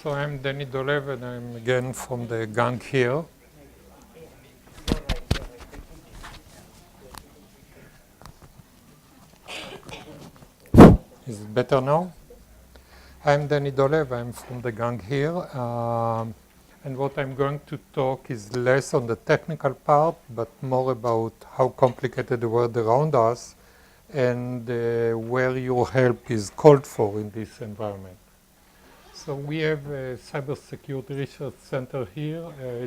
So I'm Dolev, and I'm again from the gang here. Is it better now? I'm Dolev, I'm from the gang here. And what I'm going to talk is less on the technical part, but more about how complicated the world around us and where your help is called for in this environment. So we have a Cybersecurity Research Center here,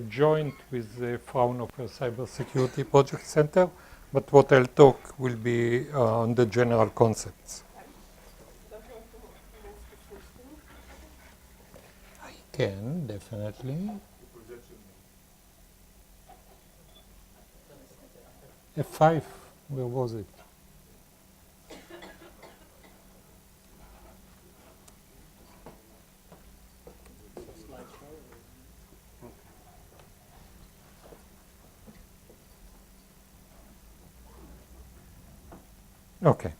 joint with the Fraunhofer Cybersecurity Project Center, but what I'll talk will be on the general concepts. I can, definitely. F5, where was it? Okay.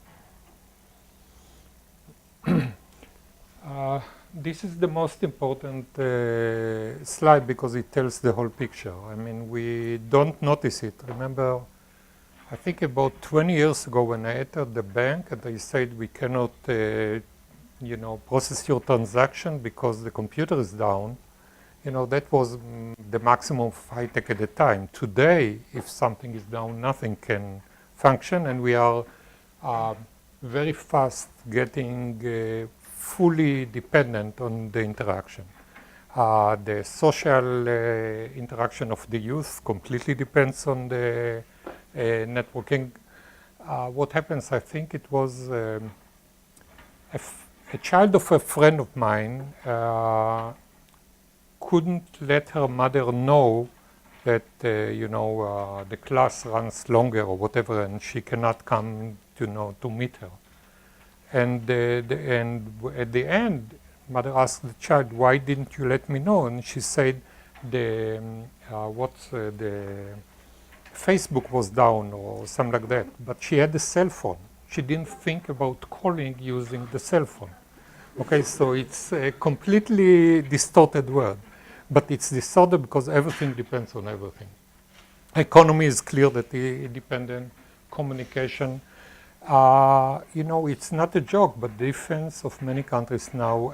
This is the most important slide because it tells the whole picture. I mean, we don't notice it. Remember, I think about 20 years ago when I entered the bank and they said we cannot, process your transaction because the computer is down. That was the maximum of high tech at the time. Today, if something is down, nothing can function, and we are very fast getting fully dependent on the interaction. The social interaction of the youth completely depends on the networking. What happens, I think it was a child of a friend of mine couldn't let her mother know that the class runs longer or whatever, and she cannot come to meet her. And at the end, mother asked the child, "Why didn't you let me know?" And she said, the Facebook was down or something like that. But she had a cell phone. She didn't think about calling using the cell phone. Okay, so it's a completely distorted world. But it's distorted because everything depends on everything. Economy is clear that independent communication. It's not a joke, but the defense of many countries now,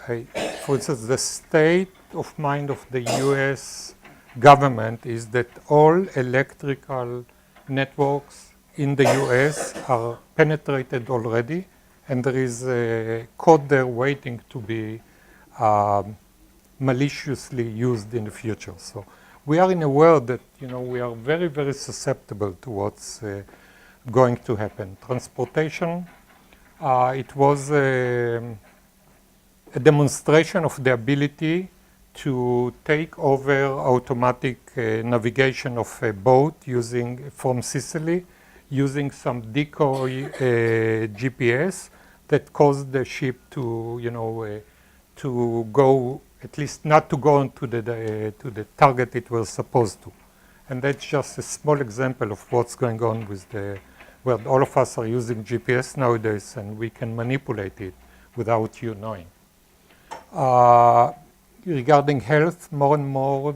for instance, the state of mind of the US government is that all electrical networks in the US are penetrated already, and there is a code there waiting to be maliciously used in the future. So we are in a world that, we are very, very susceptible to what's going to happen. Transportation, it was a demonstration of the ability to take over automatic navigation of a boat from Sicily, using some decoy GPS that caused the ship to, to go, at least not to go to the target it was supposed to. And that's just a small example of what's going on with well, all of us are using GPS nowadays, and we can manipulate it without you knowing. Regarding health, more and more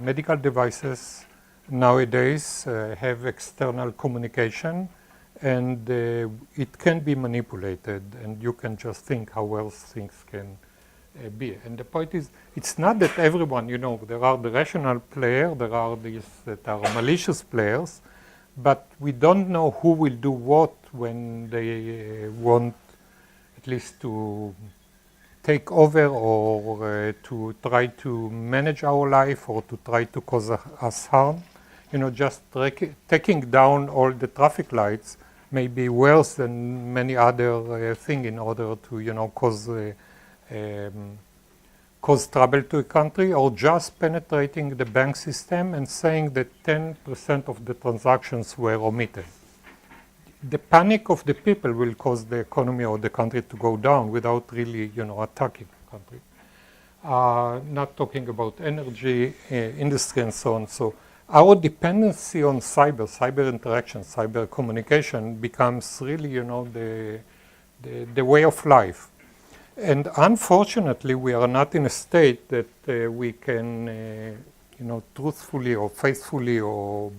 medical devices nowadays have external communication, and it can be manipulated, and you can just think how well things can be. And the point is, it's not that everyone, there are the rational players, there are these that are malicious players, but we don't know who will do what when they want at least to take over or to try to manage our life or to try to cause us harm. Just taking down all the traffic lights may be worse than many other things in order to, cause trouble to a country, or just penetrating the bank system and saying that 10% of the transactions were omitted. The panic of the people will cause the economy or the country to go down without really, attacking the country. Not talking about energy, industry, and so on. So our dependency on cyber interaction, cyber communication becomes really, the way of life. And unfortunately, we are not in a state that we can, truthfully or faithfully or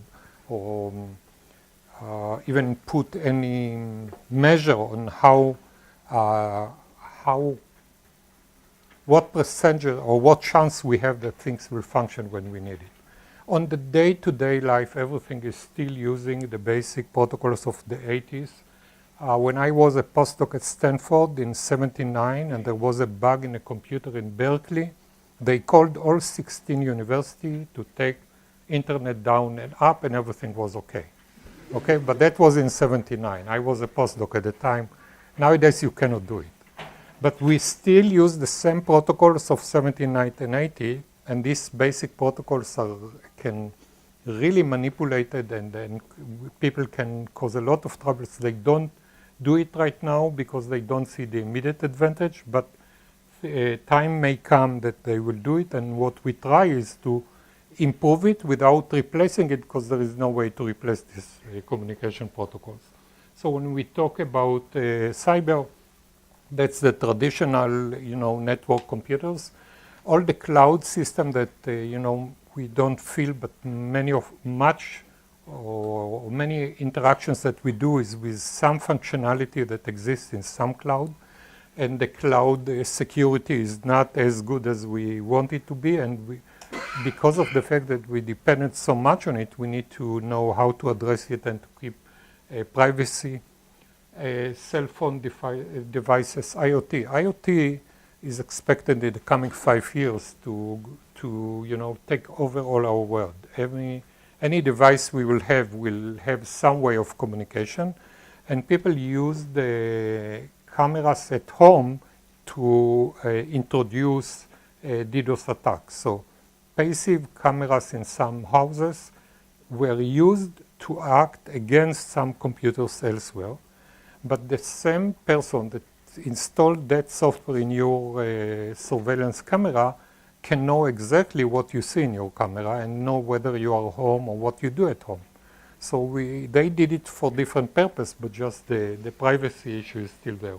even put any measure on what percentage or what chance we have that things will function when we need it. On the day-to-day life, everything is still using the basic protocols of the 80s. When I was a postdoc at Stanford in '79 and there was a bug in a computer in Berkeley, they called all 16 universities to take internet down and up and everything was okay. Okay, but that was in '79. I was a postdoc at the time. Nowadays you cannot do it. But we still use the same protocols of 79 and 80, and these basic protocols can really manipulate it, and then people can cause a lot of troubles. They don't do it right now because they don't see the immediate advantage, but time may come that they will do it, and what we try is to improve it without replacing it, because there is no way to replace these communication protocols. So when we talk about cyber, that's the traditional, network computers. All the cloud system that, we don't feel, but many interactions that we do is with some functionality that exists in some cloud. And the cloud security is not as good as we want it to be. And because of the fact that we depended so much on it, we need to know how to address it and to keep privacy. Cell phone devices, IoT. IoT is expected in the coming 5 years to take over all our world. Any device we will have some way of communication, and people use the cameras at home to introduce DDoS attacks. So passive cameras in some houses were used to act against some computers elsewhere. But the same person that installed that software in your surveillance camera can know exactly what you see in your camera and know whether you are home or what you do at home. So they did it for different purpose, but just the privacy issue is still there.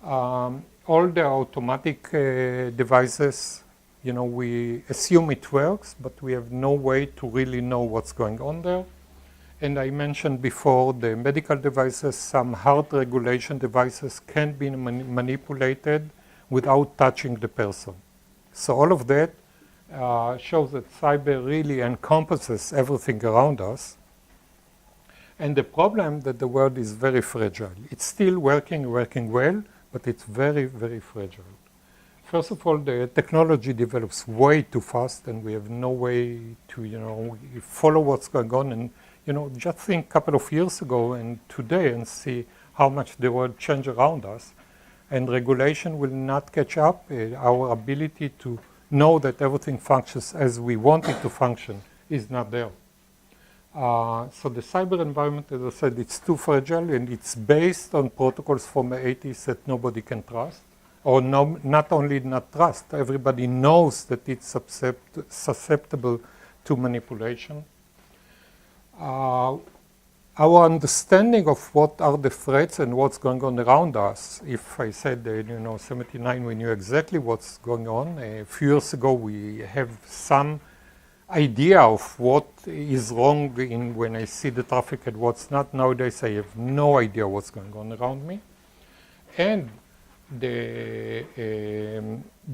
All the automatic devices, we assume it works, but we have no way to really know what's going on there. And I mentioned before the medical devices, some heart regulation devices can be manipulated without touching the person. So all of that shows that cyber really encompasses everything around us. And the problem that the world is very fragile. It's still working well, but it's very, very fragile. First of all, the technology develops way too fast, and we have no way to, follow what's going on. And just think a couple of years ago and today and see how much the world changed around us. And regulation will not catch up. Our ability to know that everything functions as we want it to function is not there. So the cyber environment, as I said, it's too fragile, and it's based on protocols from the 80s that nobody can trust. Or not only not trust, everybody knows that it's susceptible to manipulation. Our understanding of what are the threats and what's going on around us, if I said, 79, we knew exactly what's going on. A few years ago, we have some idea of what is wrong when I see the traffic and what's not. Nowadays, I have no idea what's going on around me. And the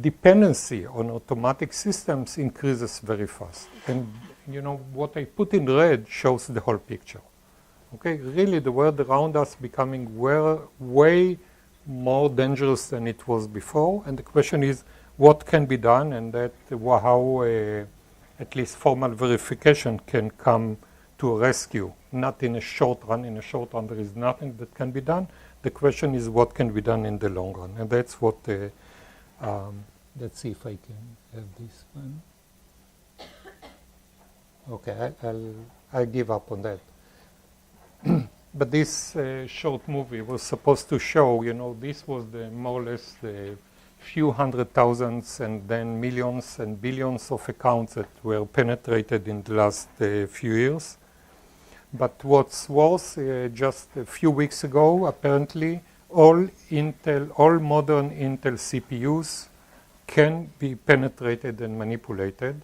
dependency on automatic systems increases very fast. And what I put in red shows the whole picture. Okay, really the world around us becoming way more dangerous than it was before. And the question is, what can be done, and how at least formal verification can come to a rescue. Not in a short run. In a short run, there is nothing that can be done. The question is what can be done in the long run. And that's what, let's see if I can have this one. Okay, I'll give up on that. But this short movie was supposed to show, this was more or less the few hundred thousands and then millions and billions of accounts that were penetrated in the last few years. But what's worse, just a few weeks ago, apparently, all modern Intel CPUs can be penetrated and manipulated.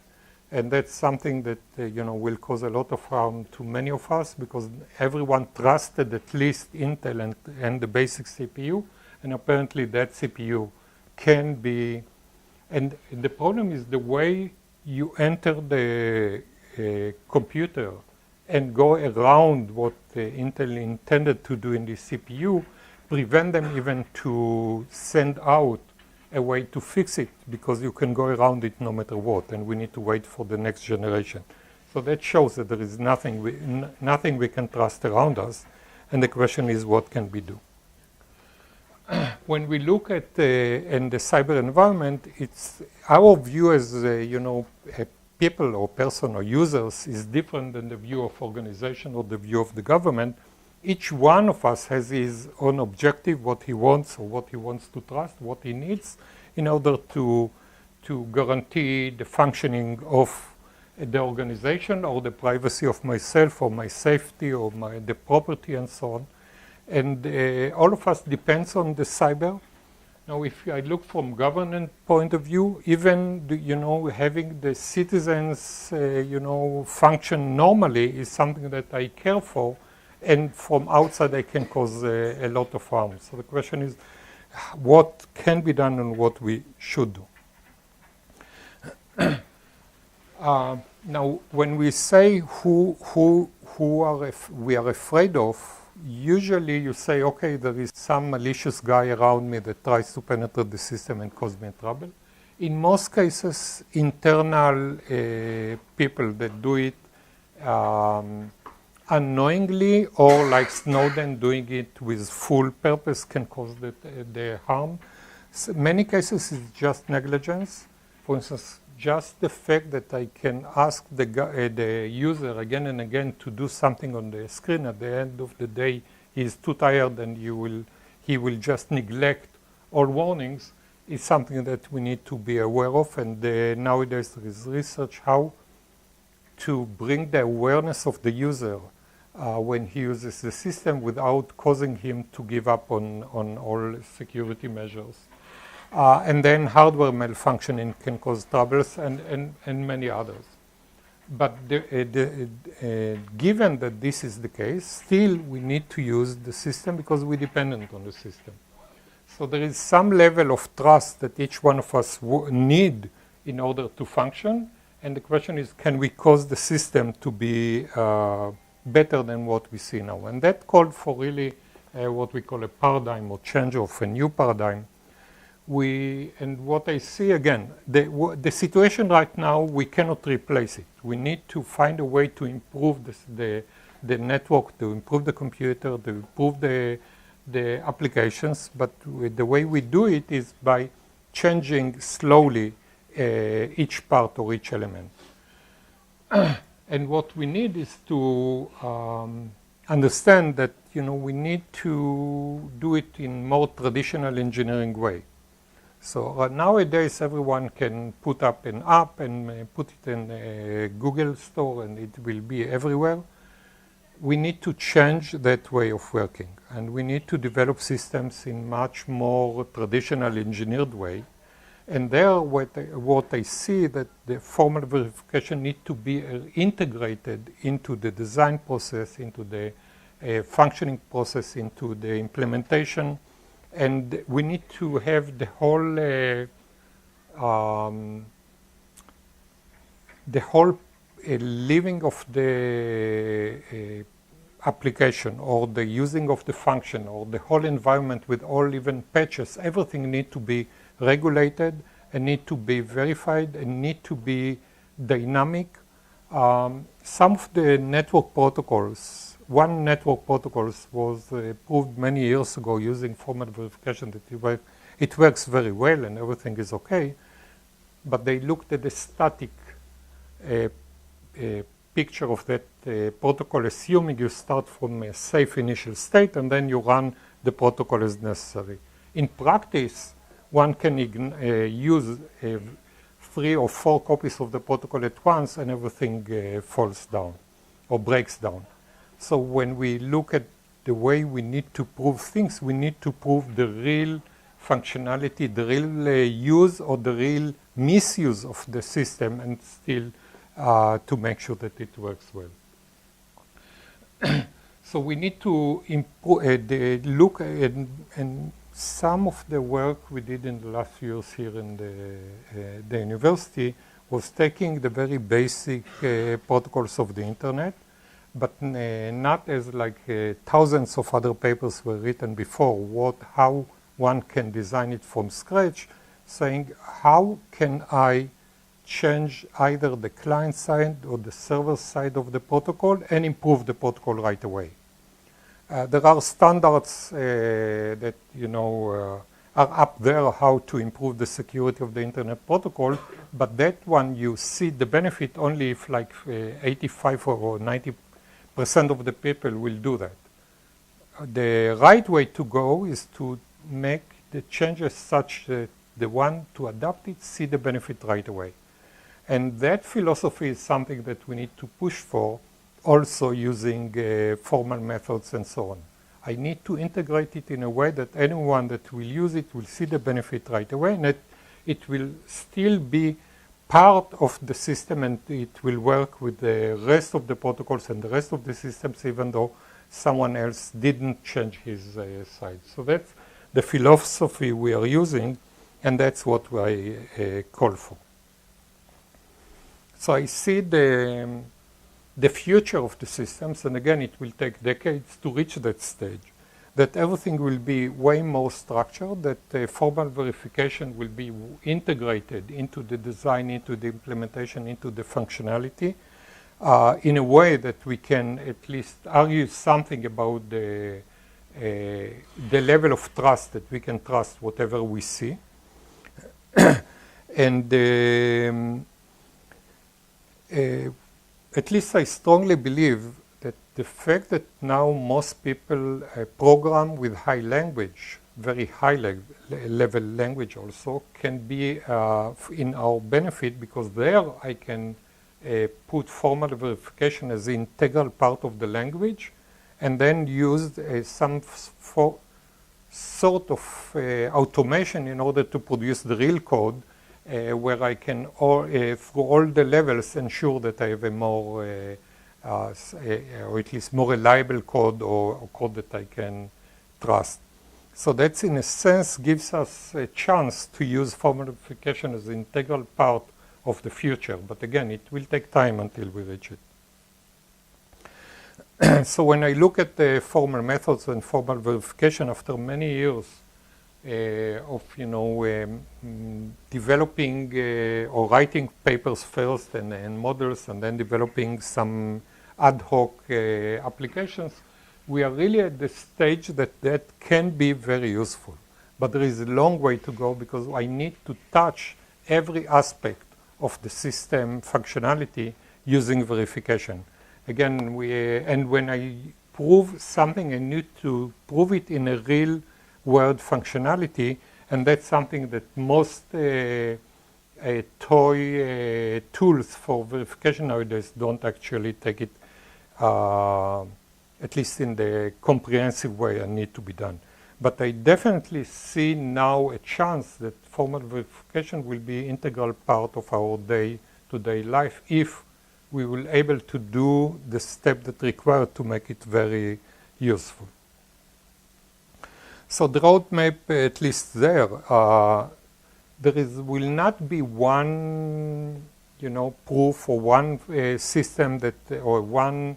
And that's something that will cause a lot of harm to many of us, because everyone trusted at least Intel and the basic CPU, and apparently that CPU can be. And the problem is the way you enter the computer and go around what Intel intended to do in the CPU, prevent them even to send out a way to fix it, because you can go around it no matter what, and we need to wait for the next generation. So that shows that there is nothing we can trust around us, and the question is, what can we do? When we look at in the cyber environment, it's our view as people or person or users is different than the view of organization or the view of the government. Each one of us has his own objective, what he wants or what he wants to trust, what he needs in order to guarantee the functioning of the organization or the privacy of myself or my safety or the property and so on. And all of us depends on the cyber. Now, if I look from government point of view, even having the citizens function normally is something that I care for. And from outside, I can cause a lot of harm. So the question is, what can be done and what we should do? Now, when we say who we are afraid of, usually you say, okay, there is some malicious guy around me that tries to penetrate the system and cause me trouble. In most cases, internal people that do it unknowingly, or like Snowden doing it with full purpose, can cause the harm. So many cases it's just negligence. For instance, just the fact that I can ask the user again and again to do something on the screen, at the end of the day he's too tired and he will just neglect all warnings, is something that we need to be aware of. And nowadays there is research how to bring the awareness of the user when he uses the system without causing him to give up on all security measures. And then hardware malfunctioning can cause troubles and many others. But given that this is the case, still we need to use the system because we're dependent on the system. So there is some level of trust that each one of us need in order to function. And the question is, can we cause the system to be better than what we see now? And that called for really what we call a paradigm or change of a new paradigm. And what I see again, the situation right now, we cannot replace it. We need to find a way to improve the network, to improve the computer, to improve the applications. But the way we do it is by changing slowly each part or each element. And what we need is to understand that we need to do it in more traditional engineering way. So nowadays everyone can put up an app and put it in a Google store and it will be everywhere. We need to change that way of working, and we need to develop systems in much more traditional engineered way. And there what I see that the formal verification need to be integrated into the design process, into the functioning process, into the implementation. And we need to have the whole living of the application or the using of the function or the whole environment with all even patches, everything need to be regulated and need to be verified and need to be dynamic. Some of the network protocols, one network protocols was proved many years ago using formal verification that it works very well and everything is okay, but they looked at the static picture of that protocol, assuming you start from a safe initial state and then you run the protocol as necessary. In practice, one can use 3 or 4 copies of the protocol at once and everything falls down or breaks down. So when we look at the way we need to prove things. We need to prove the real functionality, the real use or the real misuse of the system, and still to make sure that it works well. So we need to look at, and some of the work we did in the last few years here in the university was taking the very basic protocols of the internet, but not as like thousands of other papers were written before, how one can design it from scratch, saying how can I change either the client side or the server side of the protocol and improve the protocol right away. There are standards that are up there how to improve the security of the internet protocol, but that one you see the benefit only if like 85 or 90% of the people will do that. The right way to go is to make the changes such that the one to adopt it see the benefit right away. And that philosophy is something that we need to push for, also using formal methods and so on. I need to integrate it in a way that anyone that will use it will see the benefit right away, and that it will still be part of the system, and it will work with the rest of the protocols and the rest of the systems, even though someone else didn't change his side. So that's the philosophy we are using, and that's what I call for. So I see the future of the systems, and again, it will take decades to reach that stage, that everything will be way more structured, that formal verification will be integrated into the design, into the implementation, into the functionality, in a way that we can at least argue something about the level of trust, that we can trust whatever we see. And at least I strongly believe that the fact that now most people program with high language, very high level language also, can be in our benefit, because there I can put formal verification as an integral part of the language, and then use some sort of automation in order to produce the real code, where I can, through all the levels, ensure that I have a more, or at least more reliable code, or code that I can trust. So that's, in a sense, gives us a chance to use formal verification as an integral part of the future. But again, it will take time until we reach it. So when I look at the formal methods and formal verification, after many years of developing or writing papers first and models, and then developing some ad hoc applications, we are really at the stage that can be very useful. But there is a long way to go, because I need to touch every aspect of the system functionality using verification. Again, and when I prove something, I need to prove it in a real world functionality, and that's something that most toy tools for verification nowadays don't actually take it, at least in the comprehensive way and need to be done. But I definitely see now a chance that formal verification will be an integral part of our day-to-day life, if we will able to do the step that required to make it very useful. So the roadmap, at least there will not be one, proof or one system that, or one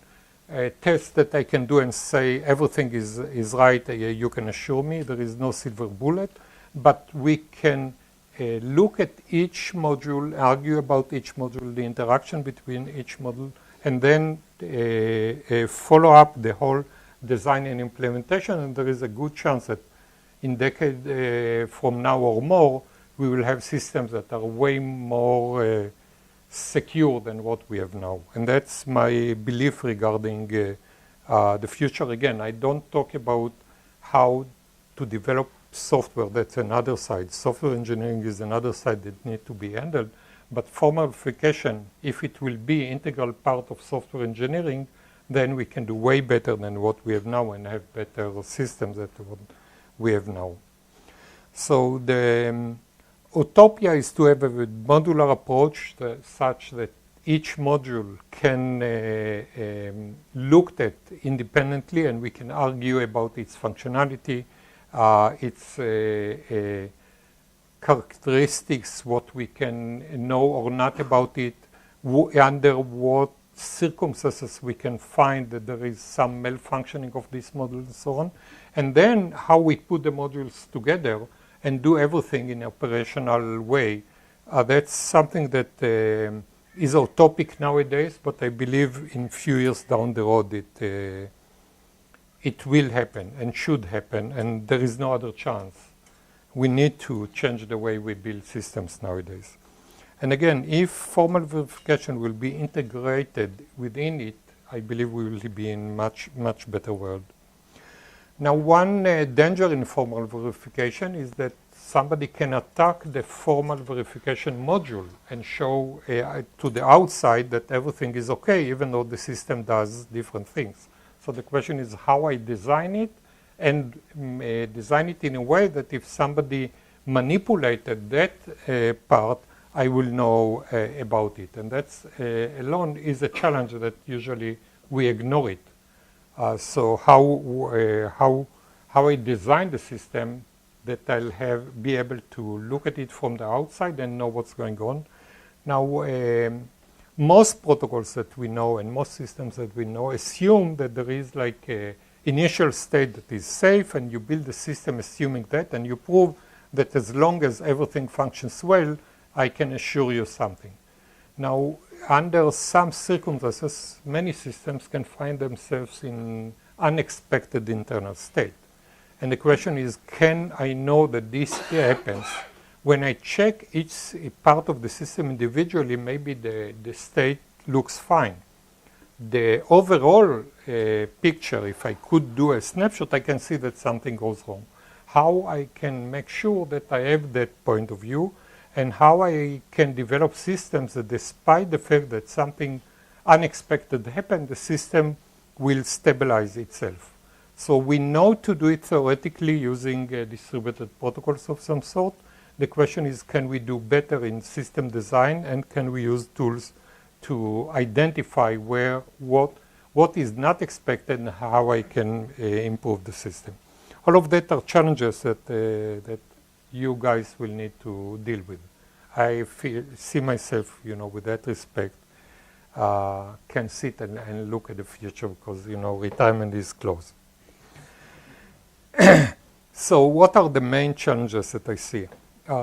test that I can do and say everything is right. You can assure me there is no silver bullet, but we can look at each module, argue about each module, the interaction between each module, and then follow up the whole design and implementation, and there is a good chance that in decade from now or more, we will have systems that are way more secure than what we have now. And that's my belief regarding the future. Again, I don't talk about how to develop software. That's another side. Software engineering is another side that needs to be handled. But formal verification, if it will be an integral part of software engineering, then we can do way better than what we have now and have better systems than what we have now. So the utopia is to have a modular approach such that each module can looked at independently, and we can argue about its functionality, its characteristics, what we can know or not about it, under what circumstances we can find that there is some malfunctioning of this module and so on, and then how we put the modules together and do everything in an operational way. That's something that is our topic nowadays, but I believe in few years down the road it will happen and should happen, and there is no other chance. We need to change the way we build systems nowadays. And again, if formal verification will be integrated within it, I believe we will be in much better world. Now, one danger in formal verification is that somebody can attack the formal verification module and show to the outside that everything is okay, even though the system does different things. So the question is how I design it, and design it in a way that if somebody manipulated that part, I will know about it. And that's alone is a challenge that usually we ignore it. So how I design the system that I'll be able to look at it from the outside and know what's going on. Now, most protocols that we know and most systems that we know assume that there is like a initial state that is safe, and you build the system assuming that, and you prove that as long as everything functions well, I can assure you something. Now, under some circumstances, many systems can find themselves in unexpected internal state. And the question is, can I know that this happens? When I check each part of the system individually, maybe the state looks fine. The overall picture, if I could do a snapshot, I can see that something goes wrong. How I can make sure that I have that point of view, and how I can develop systems that despite the fact that something unexpected happened, the system will stabilize itself. So we know to do it theoretically using distributed protocols of some sort. The question is, can we do better in system design, and can we use tools to identify what is not expected and how I can improve the system. All of that are challenges that you guys will need to deal with. I see myself, with that respect, can sit and look at the future because, retirement is close. So what are the main challenges that I see?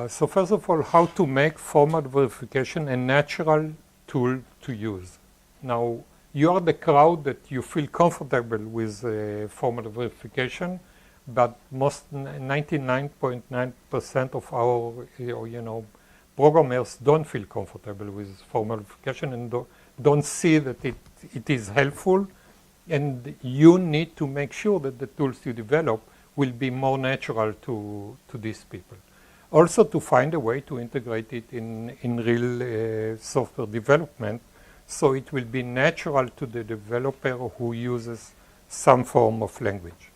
So first of all, how to make formal verification a natural tool to use. Now, you are the crowd that you feel comfortable with formal verification, but most 99.9% of our programmers don't feel comfortable with formal verification and don't see that it is helpful, and you need to make sure that the tools you develop will be more natural to these people. Also to find a way to integrate it in real software development, so it will be natural to the developer who uses some form of language.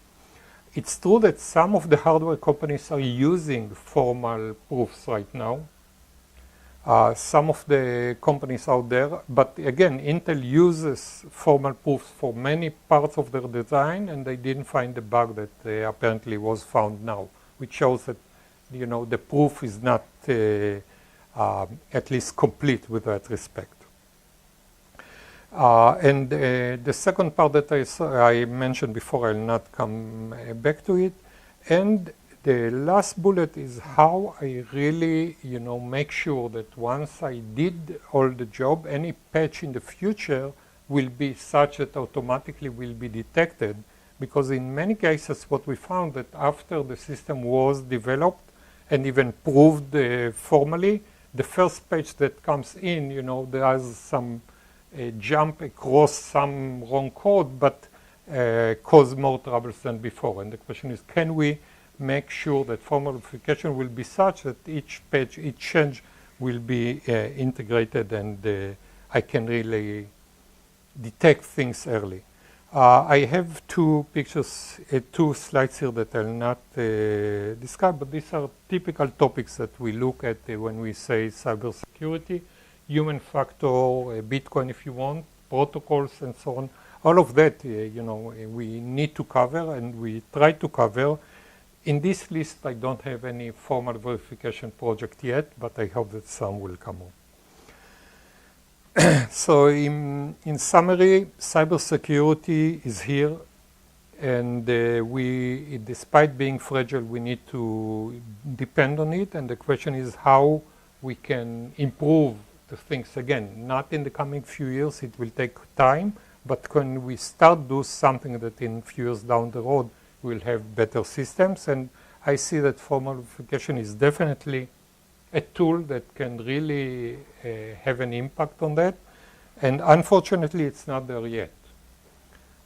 It's true that some of the hardware companies are using formal proofs right now. Some of the companies out there, but again, Intel uses formal proofs for many parts of their design, and they didn't find the bug that apparently was found now, which shows that the proof is not at least complete with that respect. And the second part that I mentioned before, I'll not come back to it. And the last bullet is how I really, make sure that once I did all the job, any patch in the future will be such that automatically will be detected. Because in many cases, what we found that after the system was developed and even proved formally, the first patch that comes in, there has some jump across some wrong code, but cause more troubles than before. And the question is, can we make sure that formal verification will be such that each patch, each change will be integrated, and I can really detect things early. I have two pictures, two slides here that I'll not describe, but these are typical topics that we look at when we say cybersecurity, human factor, Bitcoin if you want, protocols and so on. All of that, we need to cover and we try to cover. In this list, I don't have any formal verification project yet, but I hope that some will come up. So in summary, cybersecurity is here, and despite being fragile, we need to depend on it, and the question is how we can improve the things again. Not in the coming few years, it will take time, but when we start do something that in few years down the road, we'll have better systems, and I see that formal verification is definitely a tool that can really have an impact on that. And unfortunately, it's not there yet.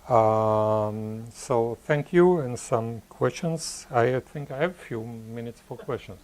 So thank you, and some questions. I think I have a few minutes for questions.